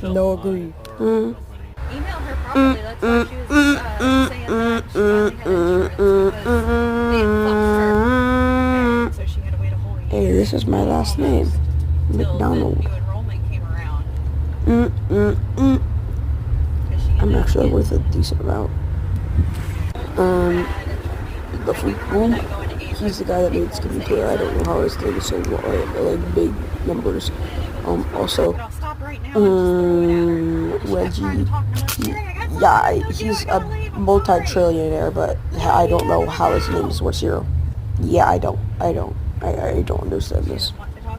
No agree. Email her properly. That's why she was saying that she finally had insurance because they had fucked her. And so she had to wait a whole year. Hey, this is my last name. Till the McDonald. new enrollment came around. I'm actually worth a decent amount. The Freak Boom. He's the guy that made Skinny Taylor. I don't know how his thing is so like big numbers. Also, Reggie. Yeah, he's a multi-trillionaire, but I don't know how his name is. What's zero? Yeah, I don't understand this.